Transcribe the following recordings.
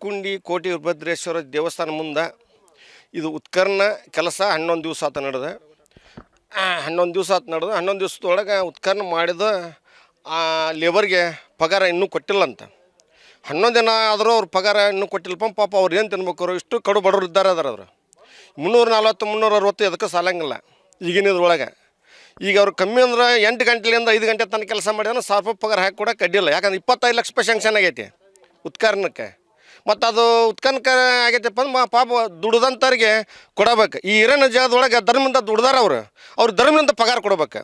ಲಕ್ಕುಂಡಿ ಕೋಟಿ ವೀರಭದ್ರೇಶ್ವರ ದೇವಸ್ಥಾನ ಮುಂದೆ ಇದು ಉತ್ಕರ್ಣ ಕೆಲಸ 11 ದಿವಸ ಆತ ನಡೆದ 11 ದಿವಸ ಆತ ನಡೆದು 11 ದಿವಸದೊಳಗೆ ಉತ್ಕರ್ಣ ಮಾಡಿದ ಲೇಬರ್ಗೆ ಪಗಾರ ಇನ್ನೂ ಕೊಟ್ಟಿಲ್ಲ ಅಂತ 11 ದಿನ ಆದರೂ ಅವ್ರ ಪಗಾರ ಇನ್ನೂ ಕೊಟ್ಟಿಲ್ಲಪ್ಪ ಪಾಪ ಅವ್ರು ಏನು ತಿನ್ಬೇಕು ಇಷ್ಟು ಕಡು ಬಡವರು ಇದ್ದಾರೆ ಅದ್ರ 340 360 ಅದಕ್ಕೆ ಸಾಲಂಗಿಲ್ಲ ಈಗಿನದ್ರೊಳಗೆ ಈಗ ಅವ್ರು ಕಮ್ಮಿ ಅಂದ್ರೆ 8 ಗಂಟೆಲಿಂದ 5 ಗಂಟೆ ತನಕ ಕೆಲಸ ಮಾಡಿದ್ರೆ 1000 ರೂಪಾಯಿ ಪಗಾರ ಹಾಕಿ ಕೂಡ ಕಡ್ಡಿಲ್ಲ ಯಾಕಂದ್ರೆ 25 ಲಕ್ಷ ರೂಪಾಯಿ ಶಾಂಕ್ಷನ್ ಆಗೈತಿ ಉತ್ಕರ್ಣಕ್ಕೆ ಮತ್ತು ಅದು ಉತ್ಕರ್ಣಕ್ಕೆ ಆಗೈತಪ್ಪ ಅಂದ್ರೆ ಪಾಪ ದುಡ್ದಂಥವ್ರಿಗೆ ಕೊಡಬೇಕು ಈ ಹಿರೇನ ಜಾಗದೊಳಗೆ ಧರ್ಮದಿಂದ ದುಡ್ದಾರ ಅವ್ರು ಧರ್ಮದಿಂದ ಪಗಾರ ಕೊಡ್ಬೇಕು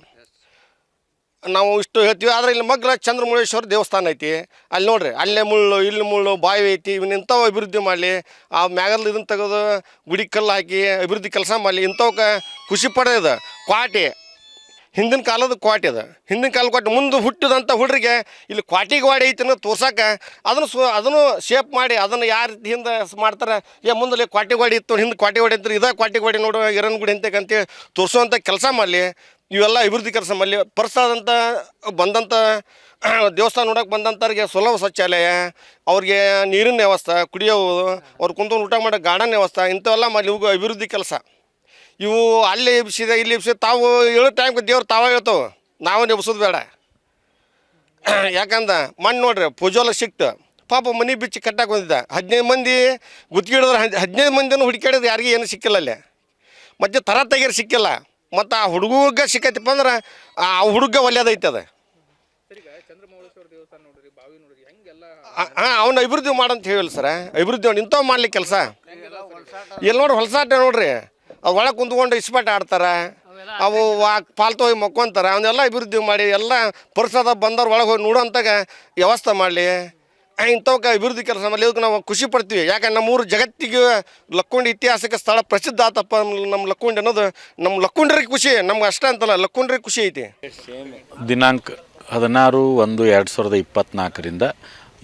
ನಾವು ಇಷ್ಟು ಹೇಳ್ತೀವಿ ಆದರೆ ಇಲ್ಲಿ ಮಗ್ಲ ಚಂದ್ರಮೌಳೇಶ್ವರ ದೇವಸ್ಥಾನ ಐತಿ ಅಲ್ಲಿ ನೋಡ್ರಿ ಅಲ್ಲೇ ಮುಳ್ಳು ಇಲ್ಲಿ ಮುಳ್ಳು ಬಾವಿ ಐತಿ ಇವನ್ನ ಇಂಥವು ಅಭಿವೃದ್ಧಿ ಮಾಡಲಿ ಆ ಮ್ಯಾಗಲ್ ಇದನ್ನು ತೆಗೆದು ಗುಡಿ ಕಲ್ಲು ಹಾಕಿ ಅಭಿವೃದ್ಧಿ ಕೆಲಸ ಮಾಡಲಿ ಇಂಥವಕ್ಕೆ ಖುಷಿ ಪಡೆಯೋದು ಕ್ವಾಟಿ ಹಿಂದಿನ ಕಾಲದ ಕ್ವಾಟಿ ಅದ ಹಿಂದಿನ ಕಾಲ ಕ್ವಾಟಿ ಮುಂದೆ ಹುಟ್ಟಿದಂಥ ಹುಡ್ರಿಗೆ ಇಲ್ಲಿ ಕ್ವಾಟಿಗೆ ವಾಡಿ ಐತಿ ಅನ್ನೋ ತೋರ್ಸಕ್ಕೆ ಅದನ್ನು ಶೇಪ್ ಮಾಡಿ ಅದನ್ನು ಯಾವ ರೀತಿ ಹಿಂದೆ ಮಾಡ್ತಾರೆ ಮುಂದೆ ಕ್ವಾಟಿ ಗಾಡಿ ಇತ್ತು ಹಿಂದೆ ಕ್ವಾಟಿ ಗಾಡಿ ಅಂತಾರೆ ಇದೇ ಕ್ವಾಟಿ ಗಾಡಿ ನೋಡು ಎರನ್ ಗುಡಿ ಅಂತೇಳಿ ತೋರಿಸುವಂಥ ಕೆಲಸ ಮಾಡಲಿ ಇವೆಲ್ಲ ಅಭಿವೃದ್ಧಿ ಕೆಲಸ ಮಾಡಲಿ ಪರ್ಸಾದಂಥ ಬಂದಂಥ ದೇವಸ್ಥಾನ ನೋಡೋಕೆ ಬಂದಂಥವ್ರಿಗೆ ಸುಲಭ ಶೌಚಾಲಯ ಅವ್ರಿಗೆ ನೀರಿನ ವ್ಯವಸ್ಥೆ ಕುಡಿಯೋವು ಅವ್ರು ಕುಂತ್ಕೊಂಡು ಊಟ ಮಾಡೋ ಗಾರ್ಡನ್ ವ್ಯವಸ್ಥೆ ಇಂಥವೆಲ್ಲ ಮಾಡಲಿ ಇವು ಅಭಿವೃದ್ಧಿ ಕೆಲಸ ಇವು ಅಲ್ಲಿ ಎಬ್ಸಿದೆ ಇಲ್ಲಿ ಎಬ್ಸಿದೆ ತಾವು ಹೇಳೋ ಟೈಮ್ಗೆ ದೇವ್ರು ತಾವೇ ಹೇಳ್ತಾವೆ ನಾವೇ ಎಬ್ಸೋದು ಬೇಡ ಯಾಕಂದ್ರೆ ಮಣ್ಣು ನೋಡ್ರಿ ಪೂಜೋಲ ಸಿಕ್ತು ಪಾಪ ಮನೆ ಬಿಚ್ಚಿ ಕಟ್ಟಾಕ ಬಂದಿದ್ದ 15 ಮಂದಿ ಗುತ್ತಿಗೆ ಹಿಡಿದ್ರೆ 15 ಮಂದಿನೂ ಹುಡುಕಾಡಿದ್ರೆ ಯಾರಿಗೂ ಏನು ಸಿಕ್ಕಿಲ್ಲ ಅಲ್ಲಿ ಮತ್ತು ತರ ತೆಗೀರು ಸಿಕ್ಕಿಲ್ಲ ಮತ್ತು ಆ ಹುಡುಗ ಸಿಕ್ಕೈತಪ್ಪ ಅಂದ್ರೆ ಆ ಹುಡುಗ ಒಳ್ಳೆಯದೈತೆ ಅದು ಅವ್ನ ಅಭಿವೃದ್ಧಿ ಮಾಡಂತ ಹೇಳಿಲ್ಲ ಸರ ಅಭಿವೃದ್ಧಿ ಮಾಡಿ ಇಂಥವು ಮಾಡ್ಲಿಕ್ಕೆ ಕೆಲಸ ಎಲ್ಲಿ ನೋಡ್ರಿ ಹೊಲಸಾಟ ನೋಡ್ರಿ ಅದು ಒಳಗೆ ಕುಂತ್ಕೊಂಡು ಇಸ್ಪಾಟ ಆಡ್ತಾರೆ ಅವು ಪಾಲ್ತು ಹೋಗಿ ಮಕ್ಕೊಂತಾರೆ ಅವನ್ನೆಲ್ಲ ಅಭಿವೃದ್ಧಿ ಮಾಡಿ ಎಲ್ಲ ಪರಿಸರದ ಬಂದವ್ರು ಒಳಗೆ ಹೋಗಿ ನೋಡೋಂತಾಗ ವ್ಯವಸ್ಥೆ ಮಾಡಲಿ ಇಂಥವಕ್ಕೆ ಅಭಿವೃದ್ಧಿ ಕೆಲಸ ಮಾಡಲಿ ಇದಕ್ಕೆ ನಾವು ಖುಷಿ ಪಡ್ತೀವಿ ಯಾಕಂದ್ರೆ ನಮ್ಮೂರು ಜಗತ್ತಿಗೆ ಲಕ್ಕುಂಡಿ ಇತಿಹಾಸಕ್ಕೆ ಸ್ಥಳ ಪ್ರಸಿದ್ಧ ಆತಪ್ಪ ನಮ್ಮ ಲಕ್ಕುಂಡಿ ಅನ್ನೋದು ನಮ್ಮ ಲಕ್ಕುಂಡ್ರಿಗೆ ಖುಷಿ ನಮ್ಗೆ ಅಷ್ಟೇ ಅಂತಲ್ಲ ಲಕ್ಕುಂಡ್ರಿಗೆ ಖುಷಿ ಐತಿ ದಿನಾಂಕ 16/1/2024ರಿಂದ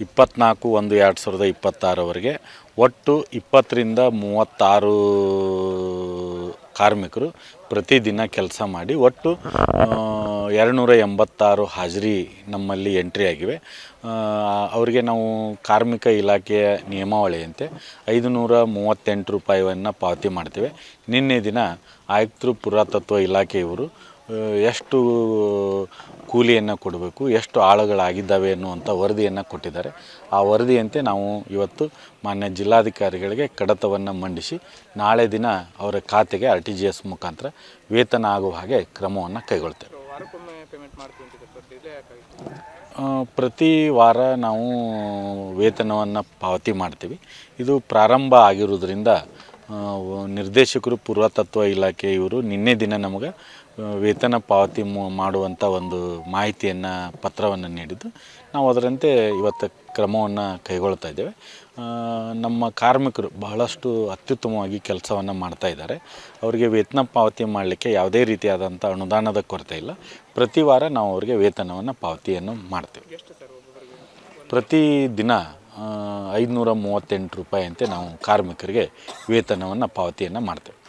24/1/2026ವರೆಗೆ ಒಟ್ಟು 20ರಿಂದ 36 ಕಾರ್ಮಿಕರು ಪ್ರತಿದಿನ ಕೆಲಸ ಮಾಡಿ ಒಟ್ಟು 286 ಹಾಜರಿ ನಮ್ಮಲ್ಲಿ ಎಂಟ್ರಿ ಆಗಿವೆ. ಅವರಿಗೆ ನಾವು ಕಾರ್ಮಿಕ ಇಲಾಖೆಯ ನಿಯಮಾವಳಿಯಂತೆ 538 ರೂಪಾಯಿಯನ್ನು ಪಾವತಿ ಮಾಡ್ತೇವೆ. ನಿನ್ನೆ ದಿನ ಆಯುಕ್ತರು ಪುರಾತತ್ವ ಇಲಾಖೆಯವರು ಎಷ್ಟು ಕೂಲಿಯನ್ನು ಕೊಡಬೇಕು ಎಷ್ಟು ಆಳುಗಳಾಗಿದ್ದಾವೆ ಅನ್ನುವಂಥ ವರದಿಯನ್ನು ಕೊಟ್ಟಿದ್ದಾರೆ. ಆ ವರದಿಯಂತೆ ನಾವು ಇವತ್ತು ಮಾನ್ಯ ಜಿಲ್ಲಾಧಿಕಾರಿಗಳಿಗೆ ಕಡತವನ್ನು ಮಂಡಿಸಿ ನಾಳೆ ದಿನ ಅವರ ಖಾತೆಗೆ RTGS ಮುಖಾಂತರ ವೇತನ ಆಗುವ ಹಾಗೆ ಕ್ರಮವನ್ನು ಕೈಗೊಳ್ತೇವೆ. ಪ್ರತಿ ವಾರ ನಾವು ವೇತನವನ್ನು ಪಾವತಿ ಮಾಡ್ತೀವಿ. ಇದು ಪ್ರಾರಂಭ ಆಗಿರೋದ್ರಿಂದ ನಿರ್ದೇಶಕರು ಪುರಾತತ್ವ ಇಲಾಖೆ ಇವರು ನಿನ್ನೆ ದಿನ ನಮಗೆ ವೇತನ ಪಾವತಿ ಮಾಡುವಂಥ ಒಂದು ಮಾಹಿತಿಯನ್ನು ಪತ್ರವನ್ನು ನೀಡಿದ್ದು ನಾವು ಅದರಂತೆ ಇವತ್ತು ಕ್ರಮವನ್ನು ಕೈಗೊಳ್ತಾ ಇದ್ದೇವೆ. ನಮ್ಮ ಕಾರ್ಮಿಕರು ಬಹಳಷ್ಟು ಅತ್ಯುತ್ತಮವಾಗಿ ಕೆಲಸವನ್ನು ಮಾಡ್ತಾ ಇದ್ದಾರೆ. ಅವರಿಗೆ ವೇತನ ಪಾವತಿ ಮಾಡಲಿಕ್ಕೆ ಯಾವುದೇ ರೀತಿಯಾದಂಥ ಅನುದಾನದ ಕೊರತೆ ಇಲ್ಲ. ಪ್ರತಿ ವಾರ ನಾವು ಅವರಿಗೆ ವೇತನವನ್ನು ಪಾವತಿಯನ್ನು ಮಾಡ್ತೇವೆ. ಪ್ರತಿ ದಿನ 538 ರೂಪಾಯಿಯಂತೆ ನಾವು ಕಾರ್ಮಿಕರಿಗೆ ವೇತನವನ್ನು ಪಾವತಿಯನ್ನು ಮಾಡ್ತೇವೆ.